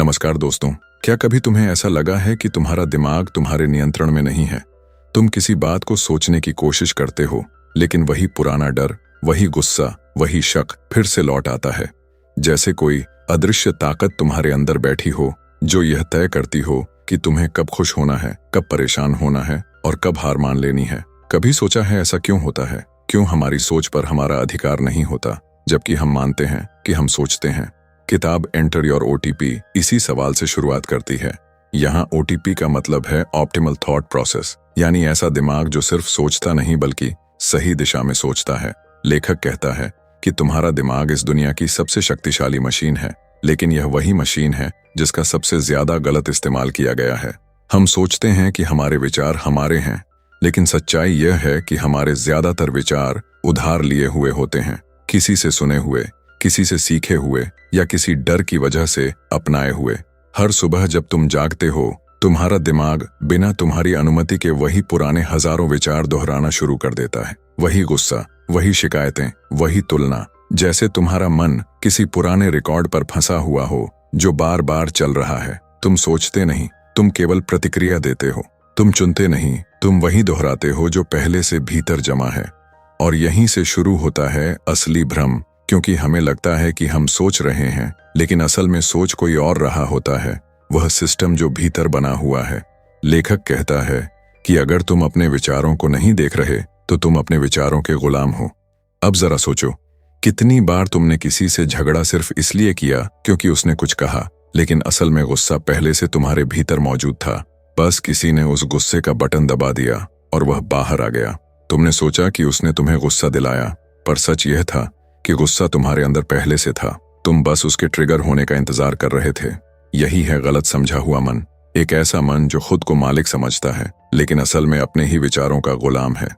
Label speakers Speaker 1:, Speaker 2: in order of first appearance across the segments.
Speaker 1: नमस्कार दोस्तों। क्या कभी तुम्हें ऐसा लगा है कि तुम्हारा दिमाग तुम्हारे नियंत्रण में नहीं है? तुम किसी बात को सोचने की कोशिश करते हो, लेकिन वही पुराना डर, वही गुस्सा, वही शक फिर से लौट आता है। जैसे कोई अदृश्य ताकत तुम्हारे अंदर बैठी हो, जो यह तय करती हो कि तुम्हें कब खुश होना है, कब परेशान होना है और कब हार मान लेनी है। कभी सोचा है ऐसा क्यों होता है? क्यों हमारी सोच पर हमारा अधिकार नहीं होता, जबकि हम मानते हैं कि हम सोचते हैं? किताब एंटर योर ओटीपी इसी सवाल से शुरुआत करती है। यहाँ ओटीपी का मतलब है ऑप्टिमल थॉट प्रोसेस, यानी ऐसा दिमाग जो सिर्फ सोचता नहीं बल्कि सही दिशा में सोचता है। लेखक कहता है कि तुम्हारा दिमाग इस दुनिया की सबसे शक्तिशाली मशीन है, लेकिन यह वही मशीन है जिसका सबसे ज्यादा गलत इस्तेमाल किया गया है। हम सोचते हैं कि हमारे विचार हमारे हैं, लेकिन सच्चाई यह है कि हमारे ज्यादातर विचार उधार लिए हुए होते हैं, किसी से सुने हुए, किसी से सीखे हुए या किसी डर की वजह से अपनाए हुए। हर सुबह जब तुम जागते हो, तुम्हारा दिमाग बिना तुम्हारी अनुमति के वही पुराने हजारों विचार दोहराना शुरू कर देता है। वही गुस्सा, वही शिकायतें, वही तुलना, जैसे तुम्हारा मन किसी पुराने रिकॉर्ड पर फंसा हुआ हो जो बार बार चल रहा है। तुम सोचते नहीं, तुम केवल प्रतिक्रिया देते हो। तुम चुनते नहीं, तुम वही दोहराते हो जो पहले से भीतर जमा है। और यहीं से शुरू होता है असली भ्रम, क्योंकि हमें लगता है कि हम सोच रहे हैं, लेकिन असल में सोच कोई और रहा होता है, वह सिस्टम जो भीतर बना हुआ है। लेखक कहता है कि अगर तुम अपने विचारों को नहीं देख रहे तो तुम अपने विचारों के गुलाम हो। अब जरा सोचो, कितनी बार तुमने किसी से झगड़ा सिर्फ इसलिए किया क्योंकि उसने कुछ कहा, लेकिन असल में गुस्सा पहले से तुम्हारे भीतर मौजूद था। बस किसी ने उस गुस्से का बटन दबा दिया और वह बाहर आ गया। तुमने सोचा कि उसने तुम्हें गुस्सा दिलाया, पर सच यह था कि गुस्सा तुम्हारे अंदर पहले से था। तुम बस उसके ट्रिगर होने का इंतजार कर रहे थे। यही है गलत समझा हुआ मन, एक ऐसा मन जो खुद को मालिक समझता है, लेकिन असल में अपने ही विचारों का गुलाम है।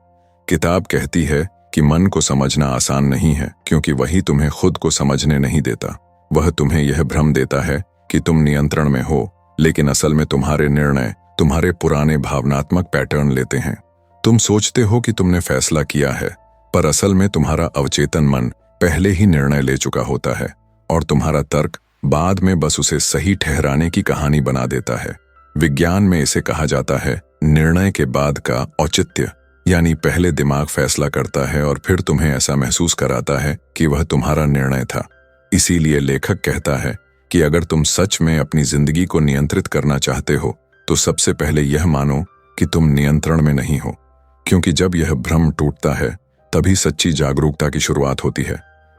Speaker 1: किताब कहती है कि मन को समझना आसान नहीं है, क्योंकि वही तुम्हें खुद को समझने नहीं देता। वह तुम्हें यह भ्रम देता है कि तुम नियंत्रण में हो, लेकिन असल में तुम्हारे निर्णय तुम्हारे पुराने भावनात्मक पैटर्न लेते हैं। तुम सोचते हो कि तुमने फैसला किया है, पर असल में तुम्हारा अवचेतन मन पहले ही निर्णय ले चुका होता है, और तुम्हारा तर्क बाद में बस उसे सही ठहराने की कहानी बना देता है। विज्ञान में इसे कहा जाता है निर्णय के बाद का औचित्य, यानी पहले दिमाग फैसला करता है और फिर तुम्हें ऐसा महसूस कराता है कि वह तुम्हारा निर्णय था। इसीलिए लेखक कहता है कि अगर तुम सच में अपनी जिंदगी को नियंत्रित करना चाहते हो तो सबसे पहले यह मानो कि तुम नियंत्रण में नहीं हो, क्योंकि जब यह भ्रम टूटता है तभी सच्ची जागरूकता की शुरुआत होती है।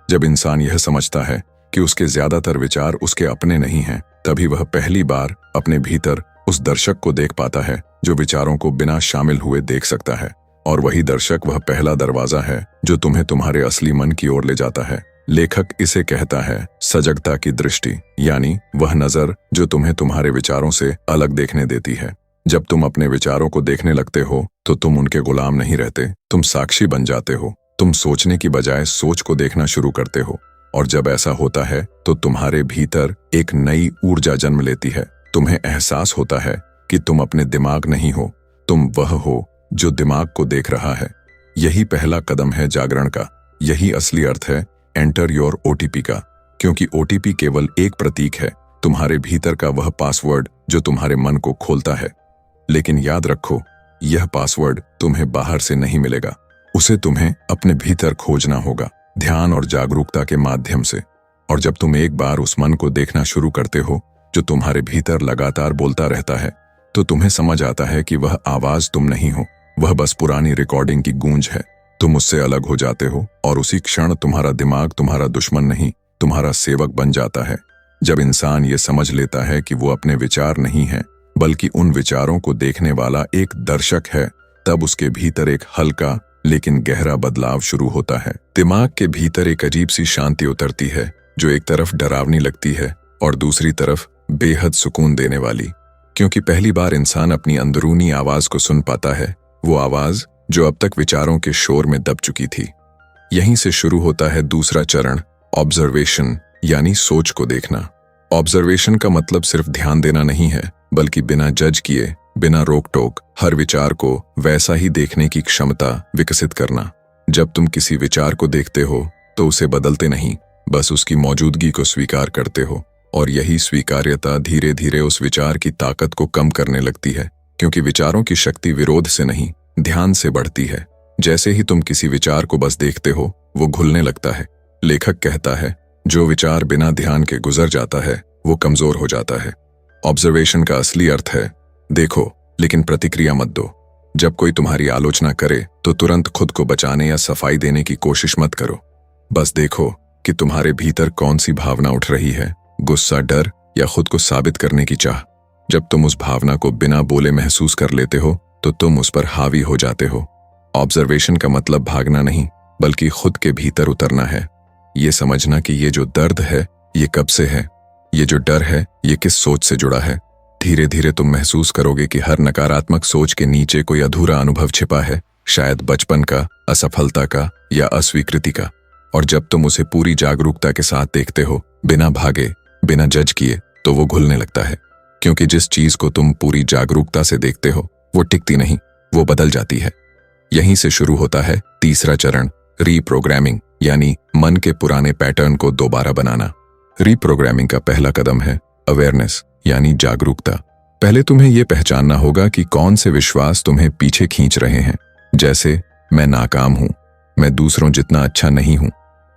Speaker 1: जब इंसान यह समझता है कि उसके ज्यादातर विचार उसके अपने नहीं हैं, तभी वह पहली बार अपने भीतर उस दर्शक को देख पाता है जो विचारों को बिना शामिल हुए देख सकता है। और वही दर्शक वह पहला दरवाजा है जो तुम्हें तुम्हारे असली मन की ओर ले जाता है। लेखक इसे कहता है सजगता की दृष्टि, यानी वह नजर जो तुम्हें तुम्हारे विचारों से अलग देखने देती है। जब तुम अपने विचारों को देखने लगते हो तो तुम उनके गुलाम नहीं रहते, तुम साक्षी बन जाते हो। तुम सोचने की बजाय सोच को देखना शुरू करते हो, और जब ऐसा होता है तो तुम्हारे भीतर एक नई ऊर्जा जन्म लेती है। तुम्हें एहसास होता है कि तुम अपने दिमाग नहीं हो, तुम वह हो जो दिमाग को देख रहा है। यही पहला कदम है जागरण का। यही असली अर्थ है एंटर योर ओटीपी का, क्योंकि ओटीपी केवल एक प्रतीक है, तुम्हारे भीतर का वह पासवर्ड जो तुम्हारे मन को खोलता है। लेकिन याद रखो, यह पासवर्ड तुम्हें बाहर से नहीं मिलेगा, उसे तुम्हें अपने भीतर खोजना होगा, ध्यान और जागरूकता के माध्यम से। और जब तुम एक बार उस मन को देखना शुरू करते हो जो तुम्हारे भीतर लगातार बोलता रहता है, तो तुम्हें समझ आता है कि वह आवाज तुम नहीं हो, वह बस पुरानी रिकॉर्डिंग की गूंज है। तुम उससे अलग हो जाते हो और उसी क्षण तुम्हारा दिमाग तुम्हारा दुश्मन नहीं, तुम्हारा सेवक बन जाता है। जब इंसान ये समझ लेता है कि वो अपने विचार नहीं है, बल्कि उन विचारों को देखने वाला एक दर्शक है, तब उसके भीतर एक हल्का लेकिन गहरा बदलाव शुरू होता है। दिमाग के भीतर एक अजीब सी शांति उतरती है, जो एक तरफ डरावनी लगती है और दूसरी तरफ बेहद सुकून देने वाली। क्योंकि पहली बार इंसान अपनी अंदरूनी आवाज को सुन पाता है, वो आवाज जो अब तक विचारों के शोर में दब चुकी थी। यहीं से शुरू होता है दूसरा चरण, ऑब्जर्वेशन, यानी सोच को देखना। ऑब्जर्वेशन का मतलब सिर्फ ध्यान देना नहीं है, बल्कि बिना जज किए, बिना रोक टोक हर विचार को वैसा ही देखने की क्षमता विकसित करना। जब तुम किसी विचार को देखते हो तो उसे बदलते नहीं, बस उसकी मौजूदगी को स्वीकार करते हो। और यही स्वीकार्यता धीरे धीरे उस विचार की ताकत को कम करने लगती है, क्योंकि विचारों की शक्ति विरोध से नहीं, ध्यान से बढ़ती है। जैसे ही तुम किसी विचार को बस देखते हो, वो घुलने लगता है। लेखक कहता है, जो विचार बिना ध्यान के गुजर जाता है वो कमजोर हो जाता है। ऑब्जर्वेशन का असली अर्थ है, देखो लेकिन प्रतिक्रिया मत दो। जब कोई तुम्हारी आलोचना करे तो तुरंत खुद को बचाने या सफाई देने की कोशिश मत करो। बस देखो कि तुम्हारे भीतर कौन सी भावना उठ रही है, गुस्सा, डर या खुद को साबित करने की चाह। जब तुम उस भावना को बिना बोले महसूस कर लेते हो तो तुम उस पर हावी हो जाते हो। ऑब्जर्वेशन का मतलब भागना नहीं, बल्कि खुद के भीतर उतरना है। ये समझना कि ये जो दर्द है ये कब से है, ये जो डर है ये किस सोच से जुड़ा है। धीरे धीरे तुम महसूस करोगे कि हर नकारात्मक सोच के नीचे कोई अधूरा अनुभव छिपा है, शायद बचपन का, असफलता का या अस्वीकृति का। और जब तुम उसे पूरी जागरूकता के साथ देखते हो, बिना भागे, बिना जज किए, तो वो घुलने लगता है। क्योंकि जिस चीज को तुम पूरी जागरूकता से देखते हो वो टिकती नहीं, वो बदल जाती है। यहीं से शुरू होता है तीसरा चरण, रीप्रोग्रामिंग, यानी मन के पुराने पैटर्न को दोबारा बनाना। रीप्रोग्रामिंग का पहला कदम है अवेयरनेस, यानी जागरूकता। पहले तुम्हें यह पहचानना होगा कि कौन से विश्वास तुम्हें पीछे खींच रहे हैं। जैसे, मैं नाकाम हूं, मैं दूसरों जितना अच्छा नहीं हूं,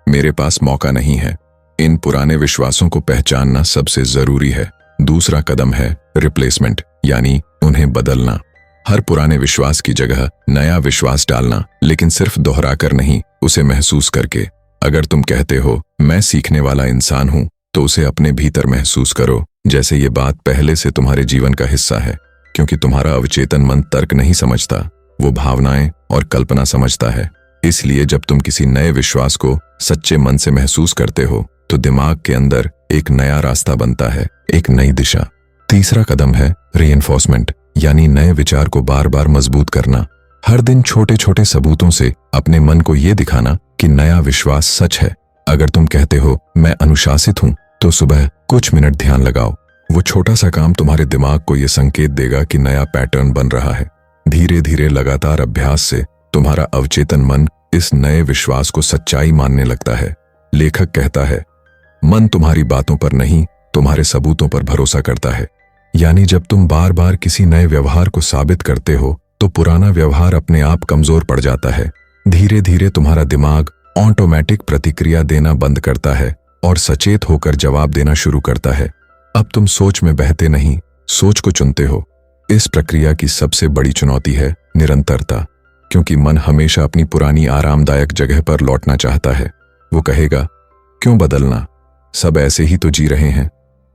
Speaker 1: मेरे पास मौका नहीं है। इन पुराने विश्वासों को पहचानना सबसे जरूरी है। दूसरा कदम है रिप्लेसमेंट, यानी उन्हें बदलना। हर पुराने विश्वास की जगह नया विश्वास डालना, लेकिन सिर्फ दोहराकर नहीं, उसे महसूस करके। अगर तुम कहते हो मैं सीखने वाला इंसान हूं, तो उसे अपने भीतर महसूस करो जैसे ये बात पहले से तुम्हारे जीवन का हिस्सा है। क्योंकि तुम्हारा अवचेतन मन तर्क नहीं समझता, वो भावनाएं और कल्पना समझता है। इसलिए जब तुम किसी नए विश्वास को सच्चे मन से महसूस करते हो तो दिमाग के अंदर एक नया रास्ता बनता है, एक नई दिशा। तीसरा कदम है रीइंफोर्समेंट, यानी नए विचार को बार बार मजबूत करना। हर दिन छोटे छोटे सबूतों से अपने मन को यह दिखाना कि नया विश्वास सच है। अगर तुम कहते हो मैं अनुशासित हूं, तो सुबह कुछ मिनट ध्यान लगाओ। वो छोटा सा काम तुम्हारे दिमाग को यह संकेत देगा कि नया पैटर्न बन रहा है। धीरे धीरे लगातार अभ्यास से तुम्हारा अवचेतन मन इस नए विश्वास को सच्चाई मानने लगता है। लेखक कहता है, मन तुम्हारी बातों पर नहीं, तुम्हारे सबूतों पर भरोसा करता है। यानी जब तुम बार बार किसी नए व्यवहार को साबित करते हो तो पुराना व्यवहार अपने आप कमजोर पड़ जाता है। धीरे धीरे तुम्हारा दिमाग ऑटोमेटिक प्रतिक्रिया देना बंद करता है और सचेत होकर जवाब देना शुरू करता है। अब तुम सोच में बहते नहीं, सोच को चुनते हो। इस प्रक्रिया की सबसे बड़ी चुनौती है निरंतरता, क्योंकि मन हमेशा अपनी पुरानी आरामदायक जगह पर लौटना चाहता है। वो कहेगा, क्यों बदलना, सब ऐसे ही तो जी रहे हैं।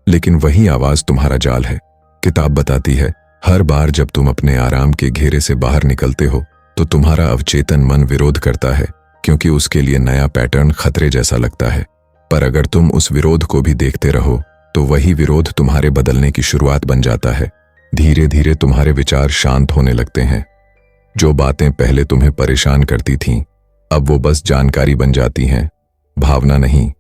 Speaker 1: लेकिन वही आवाज तुम्हारा जाल है। किताब बताती है, हर बार जब तुम अपने आराम के घेरे से बाहर निकलते हो तो तुम्हारा अवचेतन मन विरोध करता है, क्योंकि उसके लिए नया पैटर्न खतरे जैसा लगता है। पर अगर तुम उस विरोध को भी देखते रहो तो वही विरोध तुम्हारे बदलने की शुरुआत बन जाता है। धीरे धीरे तुम्हारे विचार शांत होने लगते हैं। जो बातें पहले तुम्हें परेशान करती थीं, अब वो बस जानकारी बन जाती हैं, भावना नहीं।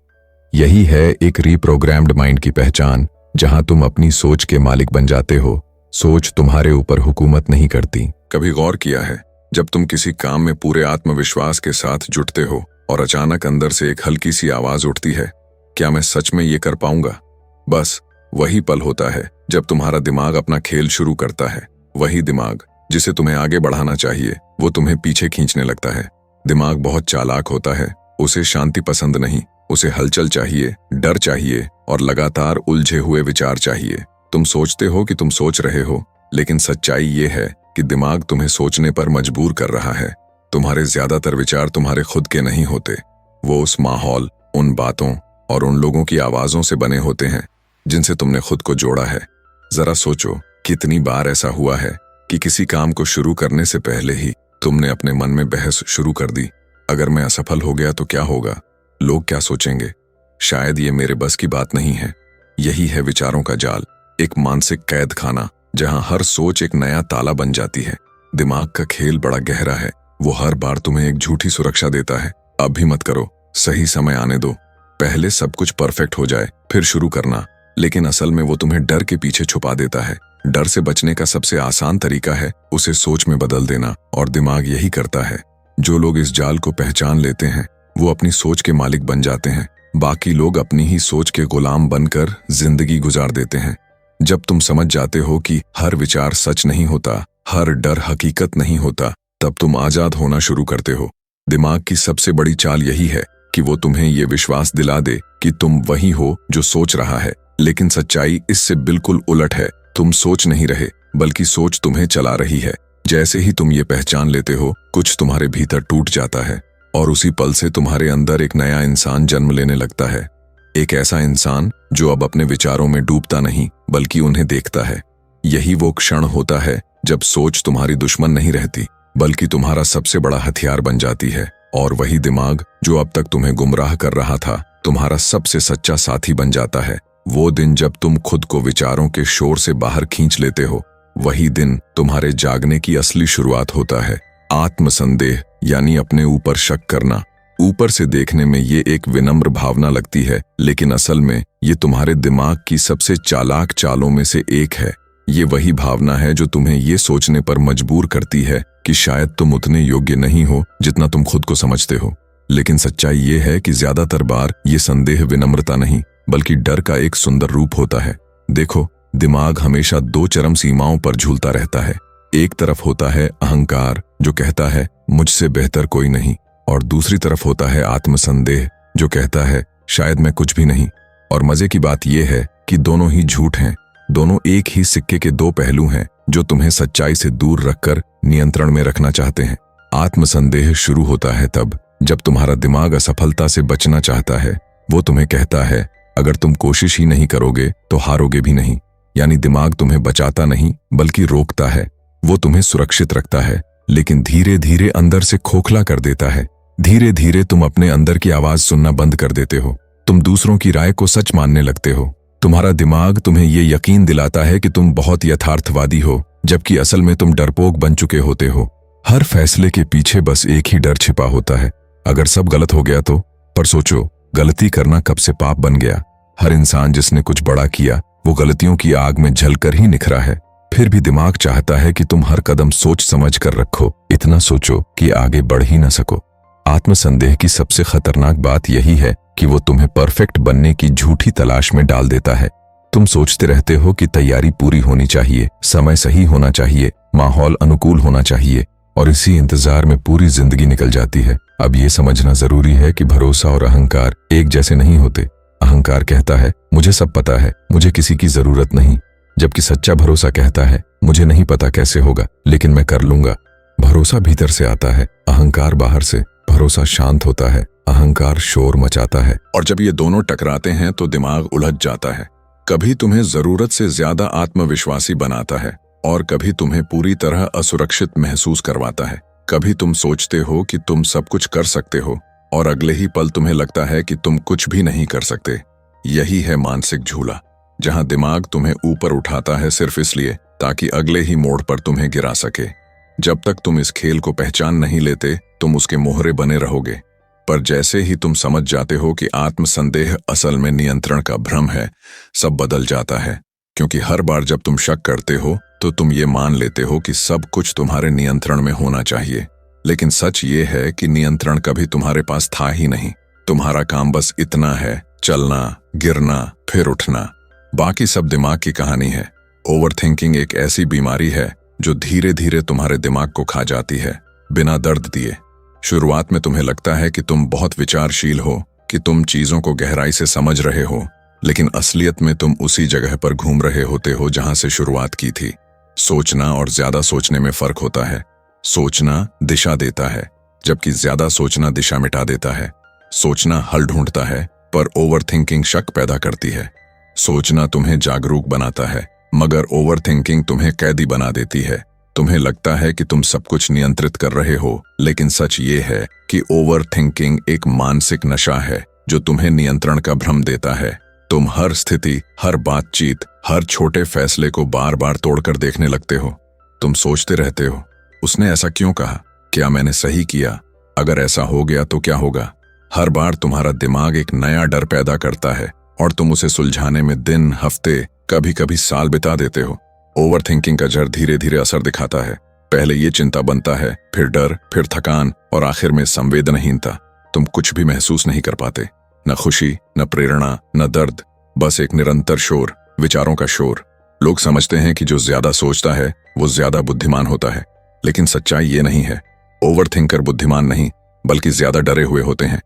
Speaker 1: यही है एक रीप्रोग्राम्ड माइंड की पहचान, जहां तुम अपनी सोच के मालिक बन जाते हो। सोच तुम्हारे ऊपर हुकूमत नहीं करती। कभी गौर किया है, जब तुम किसी काम में पूरे आत्मविश्वास के साथ जुटते हो और अचानक अंदर से एक हल्की सी आवाज उठती है, क्या मैं सच में ये कर पाऊंगा? बस वही पल होता है जब तुम्हारा दिमाग अपना खेल शुरू करता है। वही दिमाग जिसे तुम्हें आगे बढ़ाना चाहिए, वो तुम्हें पीछे खींचने लगता है। दिमाग बहुत चालाक होता है, उसे शांति पसंद नहीं, उसे हलचल चाहिए, डर चाहिए और लगातार उलझे हुए विचार चाहिए। तुम सोचते हो कि तुम सोच रहे हो, लेकिन सच्चाई ये है कि दिमाग तुम्हें सोचने पर मजबूर कर रहा है। तुम्हारे ज्यादातर विचार तुम्हारे खुद के नहीं होते, वो उस माहौल, उन बातों और उन लोगों की आवाजों से बने होते हैं जिनसे तुमने खुद को जोड़ा है। जरा सोचो, कितनी बार ऐसा हुआ है कि किसी काम को शुरू करने से पहले ही तुमने अपने मन में बहस शुरू कर दी। अगर मैं असफल हो गया तो क्या होगा? लोग क्या सोचेंगे? शायद ये मेरे बस की बात नहीं है। यही है विचारों का जाल, एक मानसिक कैद खाना जहां हर सोच एक नया ताला बन जाती है। दिमाग का खेल बड़ा गहरा है, वो हर बार तुम्हें एक झूठी सुरक्षा देता है। अब भी मत करो, सही समय आने दो, पहले सब कुछ परफेक्ट हो जाए फिर शुरू करना। लेकिन असल में वो तुम्हें डर के पीछे छुपा देता है। डर से बचने का सबसे आसान तरीका है उसे सोच में बदल देना, और दिमाग यही करता है। जो लोग इस जाल को पहचान लेते हैं वो अपनी सोच के मालिक बन जाते हैं। बाकी लोग अपनी ही सोच के गुलाम बनकर जिंदगी गुजार देते हैं। जब तुम समझ जाते हो कि हर विचार सच नहीं होता, हर डर हकीकत नहीं होता, तब तुम आजाद होना शुरू करते हो। दिमाग की सबसे बड़ी चाल यही है कि वो तुम्हें ये विश्वास दिला दे कि तुम वही हो जो सोच रहा है, लेकिन सच्चाई इससे बिल्कुल उलट है। तुम सोच नहीं रहे, बल्कि सोच तुम्हें चला रही है। जैसे ही तुम ये पहचान लेते हो, कुछ तुम्हारे भीतर टूट जाता है और उसी पल से तुम्हारे अंदर एक नया इंसान जन्म लेने लगता है। एक ऐसा इंसान जो अब अपने विचारों में डूबता नहीं, बल्कि उन्हें देखता है। यही वो क्षण होता है जब सोच तुम्हारी दुश्मन नहीं रहती, बल्कि तुम्हारा सबसे बड़ा हथियार बन जाती है। और वही दिमाग जो अब तक तुम्हें गुमराह कर रहा था, तुम्हारा सबसे सच्चा साथी बन जाता है। वो दिन जब तुम खुद को विचारों के शोर से बाहर खींच लेते हो, वही दिन तुम्हारे जागने की असली शुरुआत होता है। आत्मसंदेह यानी अपने ऊपर शक करना। ऊपर से देखने में ये एक विनम्र भावना लगती है, लेकिन असल में ये तुम्हारे दिमाग की सबसे चालाक चालों में से एक है। ये वही भावना है जो तुम्हें ये सोचने पर मजबूर करती है कि शायद तुम उतने योग्य नहीं हो जितना तुम खुद को समझते हो। लेकिन सच्चाई ये है कि ज्यादातर बार ये संदेह विनम्रता नहीं, बल्कि डर का एक सुंदर रूप होता है। देखो, दिमाग हमेशा दो चरम सीमाओं पर झूलता रहता है। एक तरफ होता है अहंकार जो कहता है मुझसे बेहतर कोई नहीं, और दूसरी तरफ होता है आत्मसंदेह जो कहता है शायद मैं कुछ भी नहीं। और मजे की बात यह है कि दोनों ही झूठ हैं। दोनों एक ही सिक्के के दो पहलू हैं जो तुम्हें सच्चाई से दूर रखकर नियंत्रण में रखना चाहते हैं। आत्मसंदेह शुरू होता है तब जब तुम्हारा दिमाग असफलता से बचना चाहता है। वो तुम्हें कहता है अगर तुम कोशिश ही नहीं करोगे तो हारोगे भी नहीं। यानी दिमाग तुम्हें बचाता नहीं, बल्कि रोकता है। वो तुम्हें सुरक्षित रखता है, लेकिन धीरे धीरे अंदर से खोखला कर देता है। धीरे धीरे तुम अपने अंदर की आवाज सुनना बंद कर देते हो। तुम दूसरों की राय को सच मानने लगते हो। तुम्हारा दिमाग तुम्हें ये यकीन दिलाता है कि तुम बहुत यथार्थवादी हो, जबकि असल में तुम डरपोक बन चुके होते हो। हर फैसले के पीछे बस एक ही डर छिपा होता है, अगर सब गलत हो गया तो। पर सोचो, गलती करना कब से पाप बन गया? हर इंसान जिसने कुछ बड़ा किया, वो गलतियों की आग में जलकर ही निखरा है। फिर भी दिमाग चाहता है कि तुम हर कदम सोच समझ कर रखो, इतना सोचो कि आगे बढ़ ही न सको। आत्मसंदेह की सबसे खतरनाक बात यही है कि वो तुम्हें परफेक्ट बनने की झूठी तलाश में डाल देता है। तुम सोचते रहते हो कि तैयारी पूरी होनी चाहिए, समय सही होना चाहिए, माहौल अनुकूल होना चाहिए, और इसी इंतजार में पूरी जिंदगी निकल जाती है। अब ये समझना जरूरी है कि भरोसा और अहंकार एक जैसे नहीं होते। अहंकार कहता है मुझे सब पता है, मुझे किसी की जरूरत नहीं, जबकि सच्चा भरोसा कहता है मुझे नहीं पता कैसे होगा, लेकिन मैं कर लूंगा। भरोसा भीतर से आता है, अहंकार बाहर से। भरोसा शांत होता है, अहंकार शोर मचाता है। और जब ये दोनों टकराते हैं तो दिमाग उलझ जाता है। कभी तुम्हें जरूरत से ज्यादा आत्मविश्वासी बनाता है, और कभी तुम्हें पूरी तरह असुरक्षित महसूस करवाता है। कभी तुम सोचते हो कि तुम सब कुछ कर सकते हो, और अगले ही पल तुम्हें लगता है कि तुम कुछ भी नहीं कर सकते। यही है मानसिक झूला, जहां दिमाग तुम्हें ऊपर उठाता है सिर्फ इसलिए ताकि अगले ही मोड़ पर तुम्हें गिरा सके। जब तक तुम इस खेल को पहचान नहीं लेते, तुम उसके मोहरे बने रहोगे। पर जैसे ही तुम समझ जाते हो कि आत्मसंदेह असल में नियंत्रण का भ्रम है, सब बदल जाता है। क्योंकि हर बार जब तुम शक करते हो तो तुम ये मान लेते हो कि सब कुछ तुम्हारे नियंत्रण में होना चाहिए। लेकिन सच ये है कि नियंत्रण कभी तुम्हारे पास था ही नहीं। तुम्हारा काम बस इतना है, चलना, गिरना, फिर उठना। बाकी सब दिमाग की कहानी है। ओवरथिंकिंग एक ऐसी बीमारी है जो धीरे धीरे तुम्हारे दिमाग को खा जाती है, बिना दर्द दिए। शुरुआत में तुम्हें लगता है कि तुम बहुत विचारशील हो, कि तुम चीजों को गहराई से समझ रहे हो, लेकिन असलियत में तुम उसी जगह पर घूम रहे होते हो जहां से शुरुआत की थी। सोचना और ज्यादा सोचने में फर्क होता है। सोचना दिशा देता है, जबकि ज्यादा सोचना दिशा मिटा देता है। सोचना हल ढूंढता है, पर ओवरथिंकिंग शक पैदा करती है। सोचना तुम्हें जागरूक बनाता है, मगर ओवरथिंकिंग तुम्हें कैदी बना देती है। तुम्हें लगता है कि तुम सब कुछ नियंत्रित कर रहे हो, लेकिन सच ये है कि ओवरथिंकिंग एक मानसिक नशा है जो तुम्हें नियंत्रण का भ्रम देता है। तुम हर स्थिति, हर बातचीत, हर छोटे फैसले को बार बार तोड़कर देखने लगते हो। तुम सोचते रहते हो, उसने ऐसा क्यों कहा? क्या मैंने सही किया? अगर ऐसा हो गया तो क्या होगा? हर बार तुम्हारा दिमाग एक नया डर पैदा करता है और तुम उसे सुलझाने में दिन, हफ्ते, कभी कभी साल बिता देते हो। ओवरथिंकिंग का जड़ धीरे धीरे असर दिखाता है। पहले ये चिंता बनता है, फिर डर, फिर थकान, और आखिर में संवेदनहीनता। तुम कुछ भी महसूस नहीं कर पाते। न खुशी, न प्रेरणा, न दर्द, बस एक निरंतर शोर, विचारों का शोर। लोग समझते हैं कि जो ज्यादा सोचता है वो ज्यादा बुद्धिमान होता है, लेकिन सच्चाई ये नहीं है। ओवर थिंकर बुद्धिमान नहीं, बल्कि ज्यादा डरे हुए होते हैं।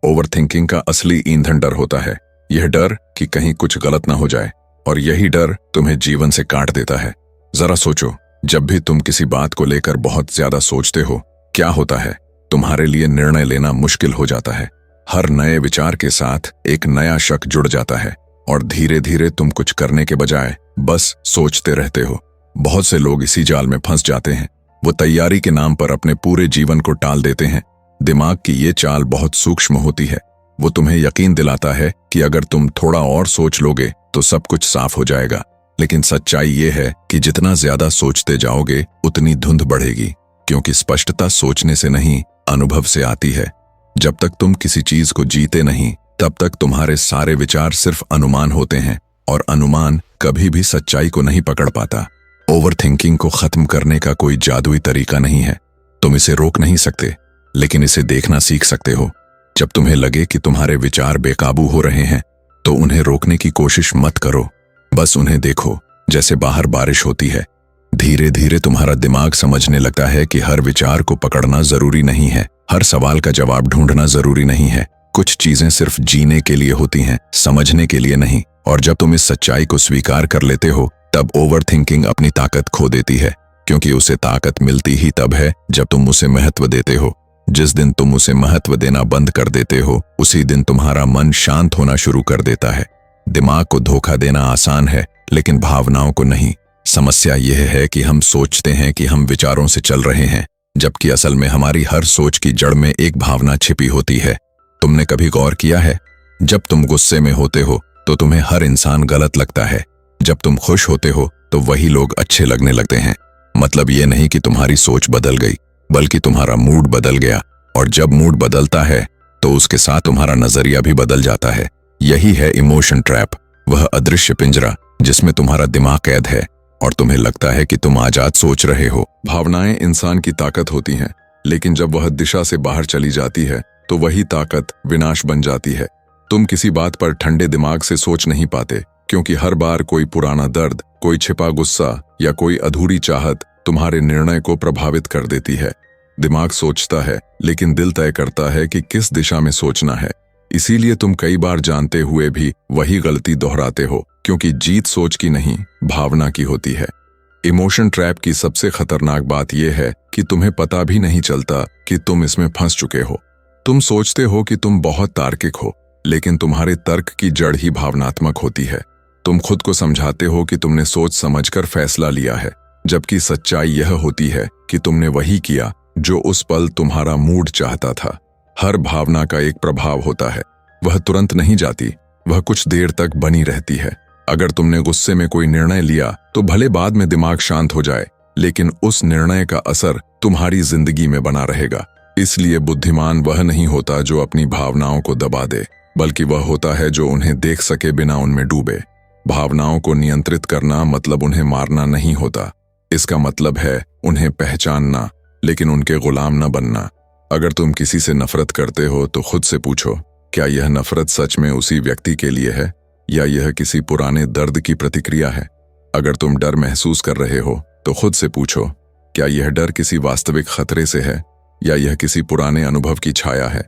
Speaker 1: ओवर थिंकिंग का असली ईंधन डर होता है। यह डर कि कहीं कुछ गलत ना हो जाए, और यही डर तुम्हें जीवन से काट देता है। जरा सोचो, जब भी तुम किसी बात को लेकर बहुत ज्यादा सोचते हो, क्या होता है? तुम्हारे लिए निर्णय लेना मुश्किल हो जाता है। हर नए विचार के साथ एक नया शक जुड़ जाता है, और धीरे धीरे तुम कुछ करने के बजाय बस सोचते रहते हो। बहुत से लोग इसी जाल में फंस जाते हैं। वो तैयारी के नाम पर अपने पूरे जीवन को टाल देते हैं। दिमाग की ये चाल बहुत सूक्ष्म होती है। वो तुम्हें यकीन दिलाता है कि अगर तुम थोड़ा और सोच लोगे तो सब कुछ साफ हो जाएगा। लेकिन सच्चाई ये है कि जितना ज्यादा सोचते जाओगे उतनी धुंध बढ़ेगी, क्योंकि स्पष्टता सोचने से नहीं, अनुभव से आती है। जब तक तुम किसी चीज को जीते नहीं, तब तक तुम्हारे सारे विचार सिर्फ अनुमान होते हैं, और अनुमान कभी भी सच्चाई को नहीं पकड़ पाता। ओवर थिंकिंग को खत्म करने का कोई जादुई तरीका नहीं है। तुम इसे रोक नहीं सकते, लेकिन इसे देखना सीख सकते हो। जब तुम्हें लगे कि तुम्हारे विचार बेकाबू हो रहे हैं, तो उन्हें रोकने की कोशिश मत करो। बस उन्हें देखो, जैसे बाहर बारिश होती है। धीरे धीरे तुम्हारा दिमाग समझने लगता है कि हर विचार को पकड़ना जरूरी नहीं है, हर सवाल का जवाब ढूंढना जरूरी नहीं है। कुछ चीजें सिर्फ जीने के लिए होती हैं, समझने के लिए नहीं। और जब तुम इस सच्चाई को स्वीकार कर लेते हो, तब ओवर थिंकिंग अपनी ताकत खो देती है, क्योंकि उसे ताकत मिलती ही तब है जब तुम उसे महत्व देते हो। जिस दिन तुम उसे महत्व देना बंद कर देते हो, उसी दिन तुम्हारा मन शांत होना शुरू कर देता है। दिमाग को धोखा देना आसान है, लेकिन भावनाओं को नहीं। समस्या यह है कि हम सोचते हैं कि हम विचारों से चल रहे हैं, जबकि असल में हमारी हर सोच की जड़ में एक भावना छिपी होती है। तुमने कभी गौर किया है, जब तुम गुस्से में होते हो तो तुम्हें हर इंसान गलत लगता है। जब तुम खुश होते हो तो वही लोग अच्छे लगने लगते हैं। मतलब ये नहीं कि तुम्हारी सोच बदल गई, बल्कि तुम्हारा मूड बदल गया। और जब मूड बदलता है तो उसके साथ तुम्हारा नजरिया भी बदल जाता है। यही है इमोशन ट्रैप, वह अदृश्य पिंजरा जिसमें तुम्हारा दिमाग कैद है और तुम्हें लगता है कि तुम आजाद सोच रहे हो। भावनाएं इंसान की ताकत होती हैं, लेकिन जब वह दिशा से बाहर चली जाती है तो वही ताकत विनाश बन जाती है। तुम किसी बात पर ठंडे दिमाग से सोच नहीं पाते, क्योंकि हर बार कोई पुराना दर्द, कोई छिपा गुस्सा या कोई अधूरी चाहत तुम्हारे निर्णय को प्रभावित कर देती है। दिमाग सोचता है, लेकिन दिल तय करता है कि किस दिशा में सोचना है। इसीलिए तुम कई बार जानते हुए भी वही गलती दोहराते हो, क्योंकि जीत सोच की नहीं, भावना की होती है। इमोशन ट्रैप की सबसे खतरनाक बात यह है कि तुम्हें पता भी नहीं चलता कि तुम इसमें फंस चुके हो। तुम सोचते हो कि तुम बहुत तार्किक हो, लेकिन तुम्हारे तर्क की जड़ ही भावनात्मक होती है। तुम खुद को समझाते हो कि तुमने सोच समझकर फैसला लिया है, जबकि सच्चाई यह होती है कि तुमने वही किया जो उस पल तुम्हारा मूड चाहता था। हर भावना का एक प्रभाव होता है, वह तुरंत नहीं जाती, वह कुछ देर तक बनी रहती है। अगर तुमने गुस्से में कोई निर्णय लिया तो भले बाद में दिमाग शांत हो जाए, लेकिन उस निर्णय का असर तुम्हारी जिंदगी में बना रहेगा। इसलिए बुद्धिमान वह नहीं होता जो अपनी भावनाओं को दबा दे, बल्कि वह होता है जो उन्हें देख सके बिना उनमें डूबे। भावनाओं को नियंत्रित करना मतलब उन्हें मारना नहीं होता। इसका मतलब है उन्हें पहचानना, लेकिन उनके गुलाम न बनना। अगर तुम किसी से नफरत करते हो तो खुद से पूछो, क्या यह नफरत सच में उसी व्यक्ति के लिए है, या यह किसी पुराने दर्द की प्रतिक्रिया है? अगर तुम डर महसूस कर रहे हो तो खुद से पूछो, क्या यह डर किसी वास्तविक खतरे से है, या यह किसी पुराने अनुभव की छाया है?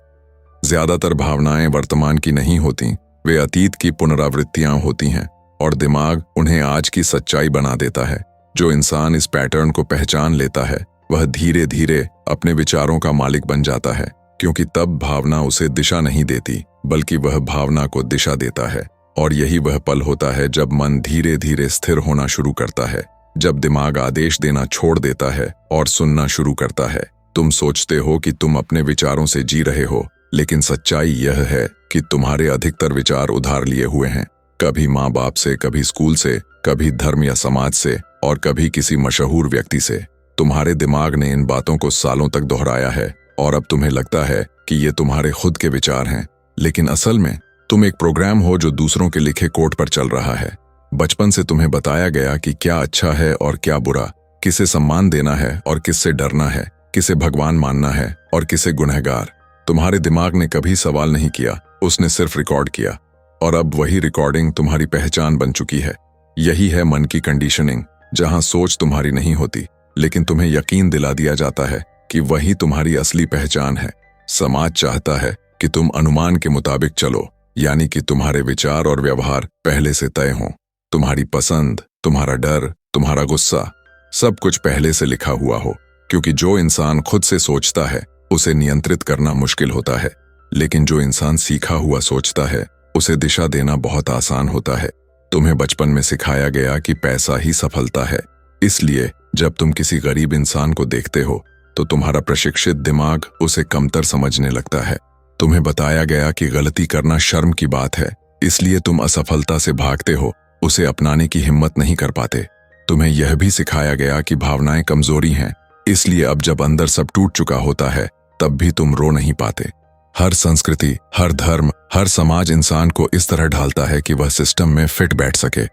Speaker 1: ज्यादातर भावनाएं वर्तमान की नहीं होती, वे अतीत की पुनरावृत्तियां होती हैं, और दिमाग उन्हें आज की सच्चाई बना देता है। जो इंसान इस पैटर्न को पहचान लेता है, वह धीरे धीरे अपने विचारों का मालिक बन जाता है, क्योंकि तब भावना उसे दिशा नहीं देती, बल्कि वह भावना को दिशा देता है। और यही वह पल होता है जब मन धीरे धीरे स्थिर होना शुरू करता है, जब दिमाग आदेश देना छोड़ देता है और सुनना शुरू करता है। तुम सोचते हो कि तुम अपने विचारों से जी रहे हो, लेकिन सच्चाई यह है कि तुम्हारे अधिकतर विचार उधार लिए हुए हैं। कभी माँ बाप से, कभी स्कूल से, कभी धर्म या समाज से, और कभी किसी मशहूर व्यक्ति से। तुम्हारे दिमाग ने इन बातों को सालों तक दोहराया है, और अब तुम्हें लगता है कि ये तुम्हारे खुद के विचार हैं, लेकिन असल में तुम एक प्रोग्राम हो जो दूसरों के लिखे कोड पर चल रहा है। बचपन से तुम्हें बताया गया कि क्या अच्छा है और क्या बुरा, किसे सम्मान देना है और किससे डरना है, किसे भगवान मानना है और किसे गुनहगार। तुम्हारे दिमाग ने कभी सवाल नहीं किया उसने सिर्फ रिकॉर्ड किया और अब वही रिकॉर्डिंग तुम्हारी पहचान बन चुकी है। यही है मन की कंडीशनिंग, जहां सोच तुम्हारी नहीं होती लेकिन तुम्हें यकीन दिला दिया जाता है कि वही तुम्हारी असली पहचान है। समाज चाहता है कि तुम अनुमान के मुताबिक चलो, यानी कि तुम्हारे विचार और व्यवहार पहले से तय हों। तुम्हारी पसंद, तुम्हारा डर, तुम्हारा गुस्सा, सब कुछ पहले से लिखा हुआ हो, क्योंकि जो इंसान खुद से सोचता है उसे नियंत्रित करना मुश्किल होता है, लेकिन जो इंसान सीखा हुआ सोचता है उसे दिशा देना बहुत आसान होता है। तुम्हें बचपन में सिखाया गया कि पैसा ही सफलता है, इसलिए जब तुम किसी गरीब इंसान को देखते हो तो तुम्हारा प्रशिक्षित दिमाग उसे कमतर समझने लगता है। तुम्हें बताया गया कि गलती करना शर्म की बात है, इसलिए तुम असफलता से भागते हो, उसे अपनाने की हिम्मत नहीं कर पाते। तुम्हें यह भी सिखाया गया कि भावनाएं कमजोरी हैं, इसलिए अब जब अंदर सब टूट चुका होता है तब भी तुम रो नहीं पाते। हर संस्कृति, हर धर्म, हर समाज इंसान को इस तरह ढालता है कि वह सिस्टम में फिट बैठ सके,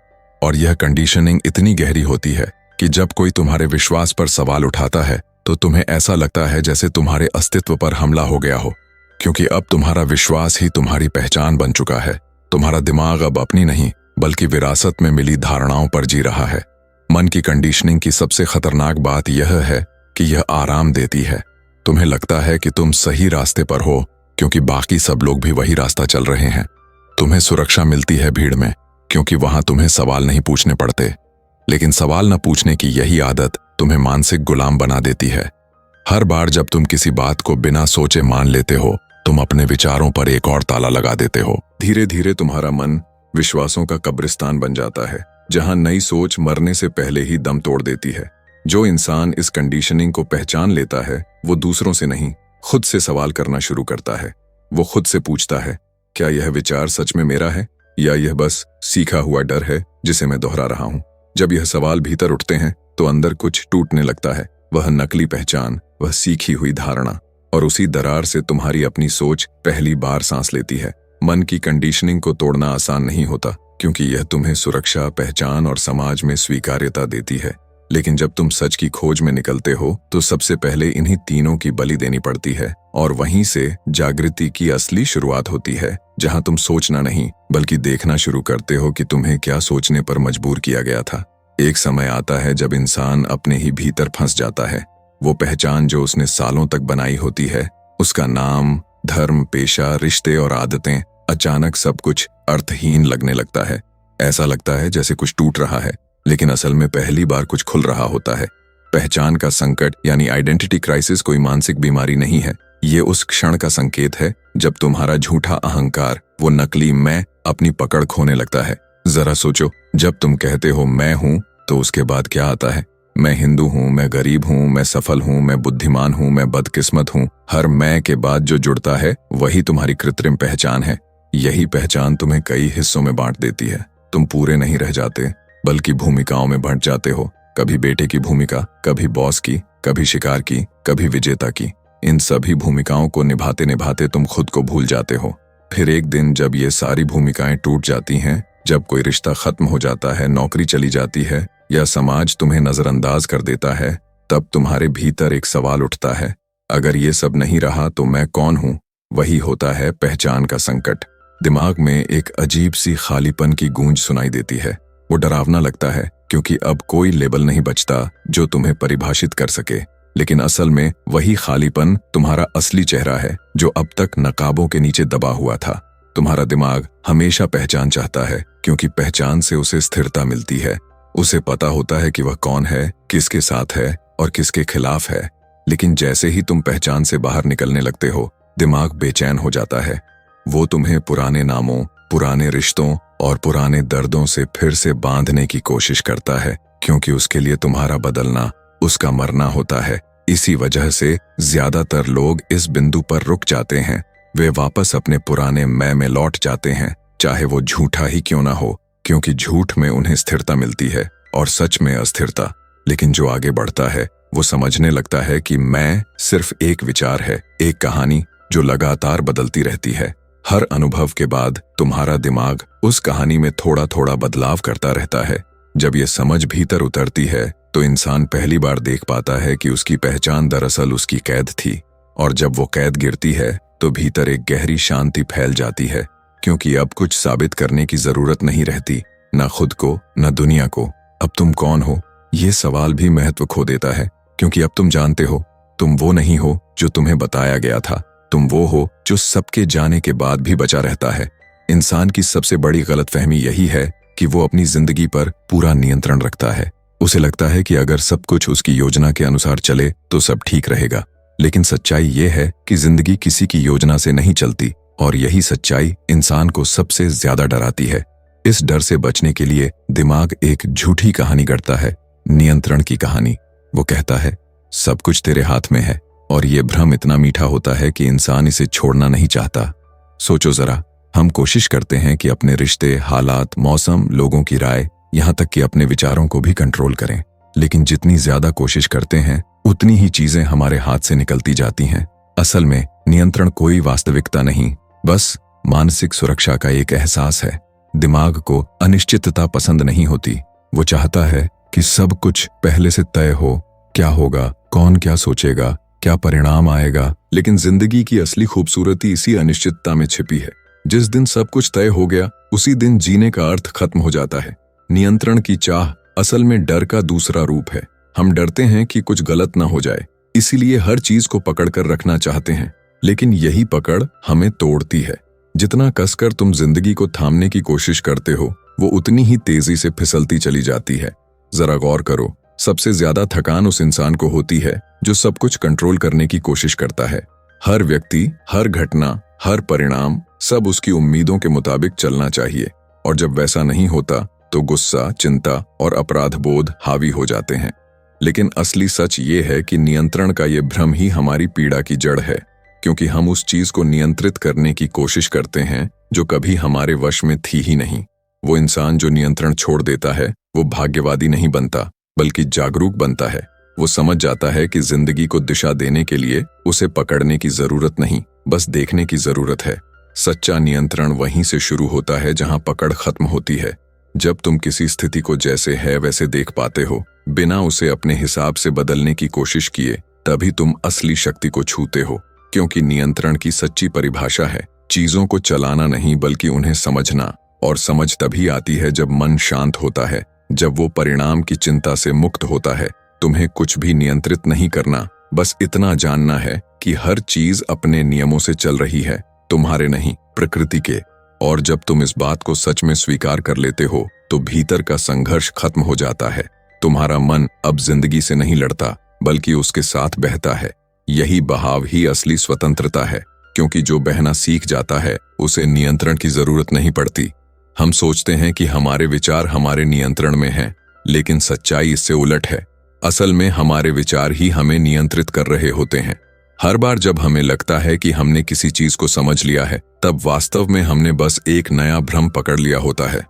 Speaker 1: और यह कंडीशनिंग इतनी गहरी होती है कि जब कोई तुम्हारे विश्वास पर सवाल उठाता है तो तुम्हें ऐसा लगता है जैसे तुम्हारे अस्तित्व पर हमला हो गया हो, क्योंकि अब तुम्हारा विश्वास ही तुम्हारी पहचान बन चुका है। तुम्हारा दिमाग अब अपनी नहीं बल्कि विरासत में मिली धारणाओं पर जी रहा है। मन की कंडीशनिंग की सबसे खतरनाक बात यह है कि यह आराम देती है। तुम्हें लगता है कि तुम सही रास्ते पर हो क्योंकि बाकी सब लोग भी वही रास्ता चल रहे हैं। तुम्हें सुरक्षा मिलती है भीड़ में क्योंकि वहां तुम्हें सवाल नहीं पूछने पड़ते, लेकिन सवाल न पूछने की यही आदत तुम्हें मानसिक गुलाम बना देती है। हर बार जब तुम किसी बात को बिना सोचे मान लेते हो, तुम अपने विचारों पर एक और ताला लगा देते हो। धीरे धीरे तुम्हारा मन विश्वासों का कब्रिस्तान बन जाता है, जहां नई सोच मरने से पहले ही दम तोड़ देती है। जो इंसान इस कंडीशनिंग को पहचान लेता है वो दूसरों से नहीं, खुद से सवाल करना शुरू करता है। वो खुद से पूछता है, क्या यह विचार सच में मेरा है या यह बस सीखा हुआ डर है जिसे मैं दोहरा रहा हूं? जब यह सवाल भीतर उठते हैं तो अंदर कुछ टूटने लगता है। वह नकली पहचान, वह सीखी हुई धारणा, और उसी दरार से तुम्हारी अपनी सोच पहली बार सांस लेती है। मन की कंडीशनिंग को तोड़ना आसान नहीं होता क्योंकि यह तुम्हें सुरक्षा, पहचान और समाज में स्वीकार्यता देती है। लेकिन जब तुम सच की खोज में निकलते हो तो सबसे पहले इन्हीं तीनों की बलि देनी पड़ती है, और वहीं से जागृति की असली शुरुआत होती है, जहां तुम सोचना नहीं बल्कि देखना शुरू करते हो कि तुम्हें क्या सोचने पर मजबूर किया गया था। एक समय आता है जब इंसान अपने ही भीतर फंस जाता है। वो पहचान जो उसने सालों तक बनाई होती है, उसका नाम, धर्म, पेशा, रिश्ते और आदतें, अचानक सब कुछ अर्थहीन लगने लगता है। ऐसा लगता है जैसे कुछ टूट रहा है, लेकिन असल में पहली बार कुछ खुल रहा होता है। पहचान का संकट यानी आइडेंटिटी क्राइसिस कोई मानसिक बीमारी नहीं है। ये उस क्षण का संकेत है जब तुम्हारा झूठा अहंकार, वो नकली मैं, अपनी पकड़ खोने लगता है। जरा सोचो, जब तुम कहते हो मैं हूं तो उसके बाद क्या आता है? मैं हिंदू हूं, मैं गरीब हूं, मैं सफल हूं, मैं बुद्धिमान हूं, मैं बदकिस्मत हूं। हर मैं के बाद जो जुड़ता है वही तुम्हारी कृत्रिम पहचान है। यही पहचान तुम्हें कई हिस्सों में बांट देती है। तुम पूरे नहीं रह जाते बल्कि भूमिकाओं में बंट जाते हो। कभी बेटे की भूमिका, कभी बॉस की, कभी शिकार की, कभी विजेता की। इन सभी भूमिकाओं को निभाते निभाते तुम खुद को भूल जाते हो। फिर एक दिन जब ये सारी भूमिकाएं टूट जाती हैं, जब कोई रिश्ता खत्म हो जाता है, नौकरी चली जाती है या समाज तुम्हें नजरअंदाज कर देता है, तब तुम्हारे भीतर एक सवाल उठता है, अगर ये सब नहीं रहा तो मैं कौन हूं? वही होता है पहचान का संकट। दिमाग में एक अजीब सी खालीपन की गूंज सुनाई देती है। वो डरावना लगता है क्योंकि अब कोई लेबल नहीं बचता जो तुम्हें परिभाषित कर सके, लेकिन असल में वही खालीपन तुम्हारा असली चेहरा है जो अब तक नकाबों के नीचे दबा हुआ था। तुम्हारा दिमाग हमेशा पहचान चाहता है क्योंकि पहचान से उसे स्थिरता मिलती है। उसे पता होता है कि वह कौन है, किसके साथ है और किसके खिलाफ है। लेकिन जैसे ही तुम पहचान से बाहर निकलने लगते हो, दिमाग बेचैन हो जाता है। वो तुम्हें पुराने नामों, पुराने रिश्तों और पुराने दर्दों से फिर से बांधने की कोशिश करता है, क्योंकि उसके लिए तुम्हारा बदलना उसका मरना होता है। इसी वजह से ज्यादातर लोग इस बिंदु पर रुक जाते हैं। वे वापस अपने पुराने मैं में लौट जाते हैं, चाहे वो झूठा ही क्यों ना हो, क्योंकि झूठ में उन्हें स्थिरता मिलती है और सच में अस्थिरता। लेकिन जो आगे बढ़ता है वो समझने लगता है कि मैं सिर्फ एक विचार है, एक कहानी जो लगातार बदलती रहती है। हर अनुभव के बाद तुम्हारा दिमाग उस कहानी में थोड़ा थोड़ा बदलाव करता रहता है। जब ये समझ भीतर उतरती है तो इंसान पहली बार देख पाता है कि उसकी पहचान दरअसल उसकी कैद थी, और जब वो कैद गिरती है तो भीतर एक गहरी शांति फैल जाती है, क्योंकि अब कुछ साबित करने की जरूरत नहीं रहती, न खुद को न दुनिया को। अब तुम कौन हो, ये सवाल भी महत्व खो देता है, क्योंकि अब तुम जानते हो तुम वो नहीं हो जो तुम्हें बताया गया था। तुम वो हो जो सबके जाने के बाद भी बचा रहता है। इंसान की सबसे बड़ी गलतफहमी यही है कि वो अपनी जिंदगी पर पूरा नियंत्रण रखता है। उसे लगता है कि अगर सब कुछ उसकी योजना के अनुसार चले तो सब ठीक रहेगा। लेकिन सच्चाई ये है कि जिंदगी किसी की योजना से नहीं चलती, और यही सच्चाई इंसान को सबसे ज्यादा डराती है। इस डर से बचने के लिए दिमाग एक झूठी कहानी गढ़ता है, नियंत्रण की कहानी। वो कहता है सब कुछ तेरे हाथ में है, और ये भ्रम इतना मीठा होता है कि इंसान इसे छोड़ना नहीं चाहता। सोचो जरा, हम कोशिश करते हैं कि अपने रिश्ते, हालात, मौसम, लोगों की राय, यहाँ तक कि अपने विचारों को भी कंट्रोल करें। लेकिन जितनी ज्यादा कोशिश करते हैं उतनी ही चीजें हमारे हाथ से निकलती जाती हैं। असल में नियंत्रण कोई वास्तविकता नहीं, बस मानसिक सुरक्षा का एक एहसास है। दिमाग को अनिश्चितता पसंद नहीं होती। वो चाहता है कि सब कुछ पहले से तय हो, क्या होगा, कौन क्या सोचेगा, क्या परिणाम आएगा। लेकिन जिंदगी की असली खूबसूरती इसी अनिश्चितता में छिपी है। जिस दिन सब कुछ तय हो गया, उसी दिन जीने का अर्थ खत्म हो जाता है। नियंत्रण की चाह असल में डर का दूसरा रूप है। हम डरते हैं कि कुछ गलत ना हो जाए, इसीलिए हर चीज को पकड़कर रखना चाहते हैं। लेकिन यही पकड़ हमें तोड़ती है। जितना कसकर तुम जिंदगी को थामने की कोशिश करते हो, वो उतनी ही तेजी से फिसलती चली जाती है। जरा गौर करो, सबसे ज्यादा थकान उस इंसान को होती है जो सब कुछ कंट्रोल करने की कोशिश करता है। हर व्यक्ति, हर घटना, हर परिणाम, सब उसकी उम्मीदों के मुताबिक चलना चाहिए। और जब वैसा नहीं होता तो गुस्सा, चिंता और अपराध बोध हावी हो जाते हैं। लेकिन असली सच ये है कि नियंत्रण का ये भ्रम ही हमारी पीड़ा की जड़ है, क्योंकि हम उस चीज को नियंत्रित करने की कोशिश करते हैं जो कभी हमारे वश में थी ही नहीं। वो इंसान जो नियंत्रण छोड़ देता है वो भाग्यवादी नहीं बनता, बल्कि जागरूक बनता है। वो समझ जाता है कि जिंदगी को दिशा देने के लिए उसे पकड़ने की जरूरत नहीं, बस देखने की जरूरत है। सच्चा नियंत्रण वहीं से शुरू होता है जहां पकड़ खत्म होती है। जब तुम किसी स्थिति को जैसे है वैसे देख पाते हो, बिना उसे अपने हिसाब से बदलने की कोशिश किए, तभी तुम असली शक्ति को छूते हो। क्योंकि नियंत्रण की सच्ची परिभाषा है चीजों को चलाना नहीं, बल्कि उन्हें समझना। और समझ तभी आती है जब मन शांत होता है, जब वो परिणाम की चिंता से मुक्त होता है। तुम्हें कुछ भी नियंत्रित नहीं करना, बस इतना जानना है कि हर चीज अपने नियमों से चल रही है, तुम्हारे नहीं, प्रकृति के। और जब तुम इस बात को सच में स्वीकार कर लेते हो तो भीतर का संघर्ष खत्म हो जाता है। तुम्हारा मन अब जिंदगी से नहीं लड़ता, बल्कि उसके साथ बहता है। यही बहाव ही असली स्वतंत्रता है, क्योंकि जो बहना सीख जाता है उसे नियंत्रण की जरूरत नहीं पड़ती। हम सोचते हैं कि हमारे विचार हमारे नियंत्रण में हैं, लेकिन सच्चाई इससे उलट है। असल में हमारे विचार ही हमें नियंत्रित कर रहे होते हैं। हर बार जब हमें लगता है कि हमने किसी चीज को समझ लिया है, तब वास्तव में हमने बस एक नया भ्रम पकड़ लिया होता है।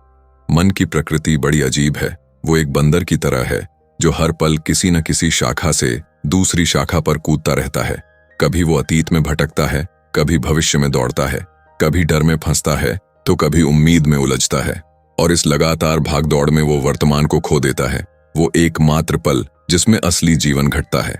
Speaker 1: मन की प्रकृति बड़ी अजीब है। वो एक बंदर की तरह है जो हर पल किसी न किसी शाखा से दूसरी शाखा पर कूदता रहता है। कभी वो अतीत में भटकता है, कभी भविष्य में दौड़ता है, कभी डर में फंसता है तो कभी उम्मीद में उलझता है। और इस लगातार भागदौड़ में वो वर्तमान को खो देता है, वो एकमात्र पल जिसमें असली जीवन घटता है।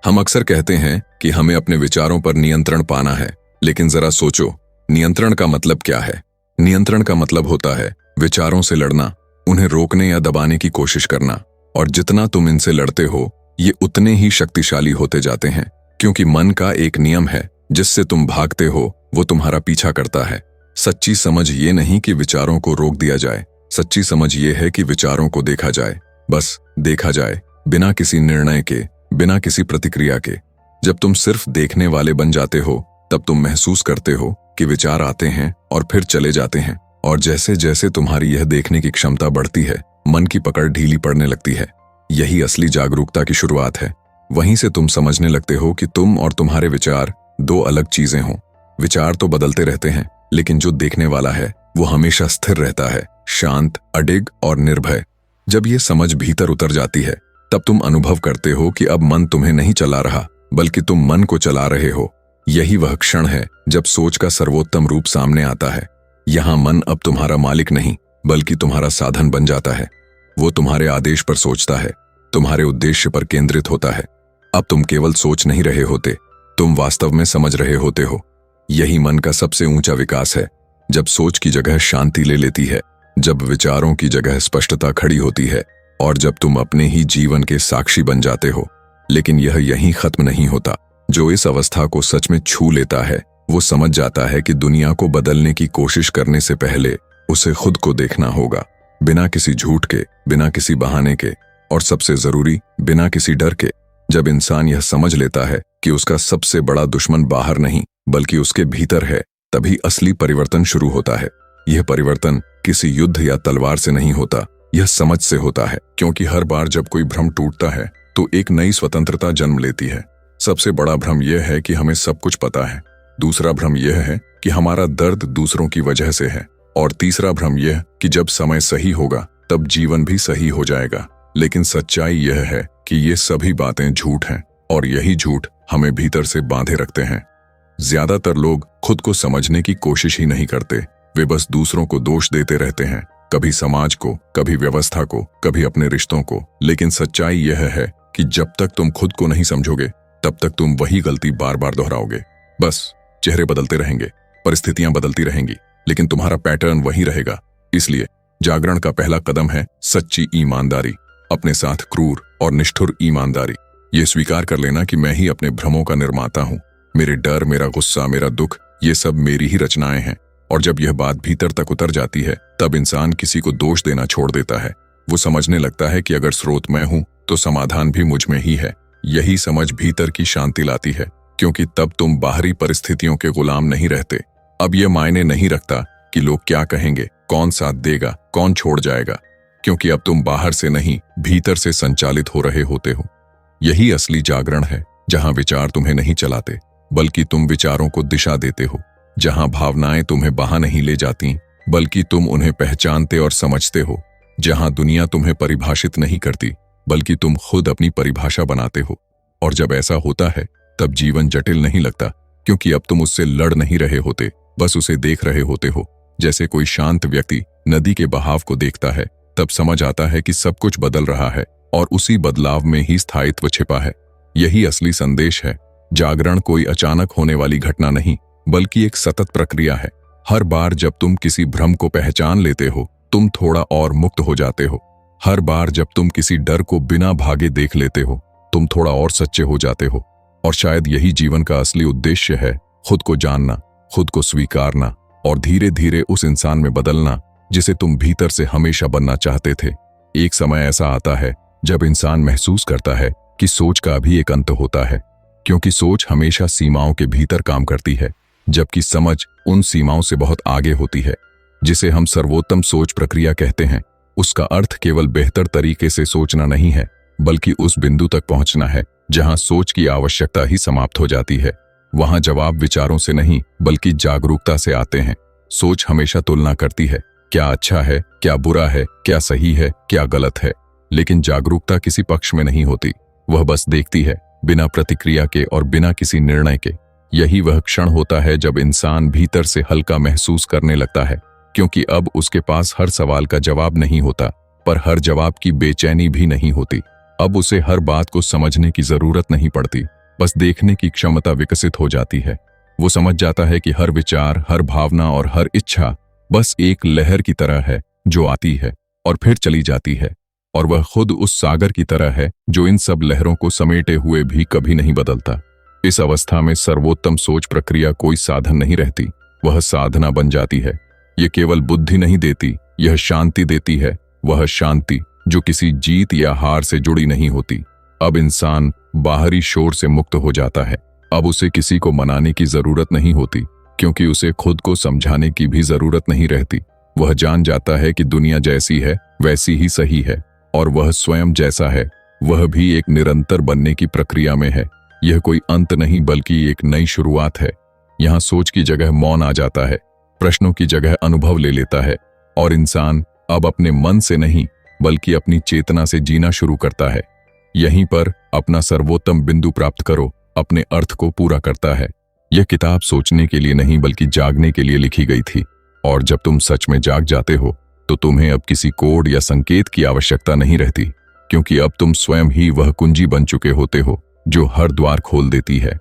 Speaker 1: हम अक्सर कहते हैं कि हमें अपने विचारों पर नियंत्रण पाना है, लेकिन जरा सोचो, नियंत्रण का मतलब क्या है? नियंत्रण का मतलब होता है विचारों से लड़ना, उन्हें रोकने या दबाने की कोशिश करना। और जितना तुम इनसे लड़ते हो, ये उतने ही शक्तिशाली होते जाते हैं, क्योंकि मन का एक नियम है, जिससे तुम भागते हो वो तुम्हारा पीछा करता है। सच्ची समझ ये नहीं कि विचारों को रोक दिया जाए, सच्ची समझ ये है कि विचारों को देखा जाए, बस देखा जाए, बिना किसी निर्णय के, बिना किसी प्रतिक्रिया के। जब तुम सिर्फ देखने वाले बन जाते हो, तब तुम महसूस करते हो कि विचार आते हैं और फिर चले जाते हैं। और जैसे जैसे तुम्हारी यह देखने की क्षमता बढ़ती है, मन की पकड़ ढीली पड़ने लगती है। यही असली जागरूकता की शुरुआत है। वहीं से तुम समझने लगते हो कि तुम और तुम्हारे विचार दो अलग चीजें हों। विचार तो बदलते रहते हैं, लेकिन जो देखने वाला है वो हमेशा स्थिर रहता है, शांत, अडिग और निर्भय। जब ये समझ भीतर उतर जाती है, तब तुम अनुभव करते हो कि अब मन तुम्हें नहीं चला रहा, बल्कि तुम मन को चला रहे हो। यही वह क्षण है जब सोच का सर्वोत्तम रूप सामने आता है। यहाँ मन अब तुम्हारा मालिक नहीं, बल्कि तुम्हारा साधन बन जाता है। वो तुम्हारे आदेश पर सोचता है, तुम्हारे उद्देश्य पर केंद्रित होता है। अब तुम केवल सोच नहीं रहे होते, तुम वास्तव में समझ रहे होते हो। यही मन का सबसे ऊंचा विकास है, जब सोच की जगह शांति ले लेती है, जब विचारों की जगह स्पष्टता खड़ी होती है और जब तुम अपने ही जीवन के साक्षी बन जाते हो। लेकिन यह यहीं खत्म नहीं होता। जो इस अवस्था को सच में छू लेता है वो समझ जाता है कि दुनिया को बदलने की कोशिश करने से पहले उसे खुद को देखना होगा, बिना किसी झूठ के, बिना किसी बहाने के और सबसे जरूरी बिना किसी डर के। जब इंसान यह समझ लेता है कि उसका सबसे बड़ा दुश्मन बाहर नहीं बल्कि उसके भीतर है, तभी असली परिवर्तन शुरू होता है। यह परिवर्तन किसी युद्ध या तलवार से नहीं होता, यह समझ से होता है। क्योंकि हर बार जब कोई भ्रम टूटता है तो एक नई स्वतंत्रता जन्म लेती है। सबसे बड़ा भ्रम यह है कि हमें सब कुछ पता है, दूसरा भ्रम यह है कि हमारा दर्द दूसरों की वजह से है, और तीसरा भ्रम यह कि जब समय सही होगा तब जीवन भी सही हो जाएगा। लेकिन सच्चाई यह है कि ये सभी बातें झूठ हैं और यही झूठ हमें भीतर से बांधे रखते हैं। ज्यादातर लोग खुद को समझने की कोशिश ही नहीं करते, वे बस दूसरों को दोष देते रहते हैं, कभी समाज को, कभी व्यवस्था को, कभी अपने रिश्तों को। लेकिन सच्चाई यह है कि जब तक तुम खुद को नहीं समझोगे तब तक तुम वही गलती बार बार दोहराओगे। बस चेहरे बदलते रहेंगे, परिस्थितियां बदलती रहेंगी, लेकिन तुम्हारा पैटर्न वही रहेगा। इसलिए जागरण का पहला कदम है सच्ची ईमानदारी, अपने साथ क्रूर और निष्ठुर ईमानदारी। ये स्वीकार कर लेना कि मैं ही अपने भ्रमों का निर्माता हूँ, मेरे डर, मेरा गुस्सा, मेरा दुख, ये सब मेरी ही रचनाएं हैं। और जब यह बात भीतर तक उतर जाती है तब इंसान किसी को दोष देना छोड़ देता है। वो समझने लगता है कि अगर स्रोत मैं हूं तो समाधान भी मुझ में ही है। यही समझ भीतर की शांति लाती है, क्योंकि तब तुम बाहरी परिस्थितियों के गुलाम नहीं रहते। अब यह मायने नहीं रखता कि लोग क्या कहेंगे, कौन साथ देगा, कौन छोड़ जाएगा, क्योंकि अब तुम बाहर से नहीं भीतर से संचालित हो रहे होते हो। यही असली जागरण है, जहां विचार तुम्हें नहीं चलाते बल्कि तुम विचारों को दिशा देते हो, जहां भावनाएं तुम्हें बहा नहीं ले जाती बल्कि तुम उन्हें पहचानते और समझते हो, जहां दुनिया तुम्हें परिभाषित नहीं करती बल्कि तुम खुद अपनी परिभाषा बनाते हो। और जब ऐसा होता है तब जीवन जटिल नहीं लगता, क्योंकि अब तुम उससे लड़ नहीं रहे होते, बस उसे देख रहे होते हो। जैसे कोई शांत व्यक्ति नदी के बहाव को देखता है तब समझ आता है कि सब कुछ बदल रहा है और उसी बदलाव में ही स्थायित्व छिपा है। यही असली संदेश है। जागरण कोई अचानक होने वाली घटना नहीं बल्कि एक सतत प्रक्रिया है। हर बार जब तुम किसी भ्रम को पहचान लेते हो तुम थोड़ा और मुक्त हो जाते हो। हर बार जब तुम किसी डर को बिना भागे देख लेते हो तुम थोड़ा और सच्चे हो जाते हो। और शायद यही जीवन का असली उद्देश्य है, खुद को जानना, खुद को स्वीकारना और धीरे धीरे उस इंसान में बदलना जिसे तुम भीतर से हमेशा बनना चाहते थे। एक समय ऐसा आता है जब इंसान महसूस करता है कि सोच का भी एक अंत होता है, क्योंकि सोच हमेशा सीमाओं के भीतर काम करती है, जबकि समझ उन सीमाओं से बहुत आगे होती है। जिसे हम सर्वोत्तम सोच प्रक्रिया कहते हैं, उसका अर्थ केवल बेहतर तरीके से सोचना नहीं है बल्कि उस बिंदु तक पहुंचना है जहां सोच की आवश्यकता ही समाप्त हो जाती है। वहां जवाब विचारों से नहीं बल्कि जागरूकता से आते हैं। सोच हमेशा तुलना करती है, क्या अच्छा है, क्या बुरा है, क्या सही है, क्या गलत है। लेकिन जागरूकता किसी पक्ष में नहीं होती, वह बस देखती है, बिना प्रतिक्रिया के और बिना किसी निर्णय के। यही वह क्षण होता है जब इंसान भीतर से हल्का महसूस करने लगता है, क्योंकि अब उसके पास हर सवाल का जवाब नहीं होता, पर हर जवाब की बेचैनी भी नहीं होती। अब उसे हर बात को समझने की जरूरत नहीं पड़ती, बस देखने की क्षमता विकसित हो जाती है। वो समझ जाता है कि हर विचार, हर भावना और हर इच्छा बस एक लहर की तरह है जो आती है और फिर चली जाती है, और वह खुद उस सागर की तरह है जो इन सब लहरों को समेटे हुए भी कभी नहीं बदलता। इस अवस्था में सर्वोत्तम सोच प्रक्रिया कोई साधन नहीं रहती, वह साधना बन जाती है। यह केवल बुद्धि नहीं देती, यह शांति देती है, वह शांति जो किसी जीत या हार से जुड़ी नहीं होती। अब इंसान बाहरी शोर से मुक्त हो जाता है। अब उसे किसी को मनाने की जरूरत नहीं होती, क्योंकि उसे खुद को समझाने की भी जरूरत नहीं रहती। वह जान जाता है कि दुनिया जैसी है वैसी ही सही है, और वह स्वयं जैसा है वह भी एक निरंतर बनने की प्रक्रिया में है। यह कोई अंत नहीं बल्कि एक नई शुरुआत है। यहाँ सोच की जगह मौन आ जाता है, प्रश्नों की जगह अनुभव ले लेता है, और इंसान अब अपने मन से नहीं बल्कि अपनी चेतना से जीना शुरू करता है। यहीं पर अपना सर्वोत्तम बिंदु प्राप्त करो अपने अर्थ को पूरा करता है। यह किताब सोचने के लिए नहीं बल्कि जागने के लिए लिखी गई थी, और जब तुम सच में जाग जाते हो तो तुम्हें अब किसी कोड या संकेत की आवश्यकता नहीं रहती, क्योंकि अब तुम स्वयं ही वह कुंजी बन चुके होते हो जो हर द्वार खोल देती है।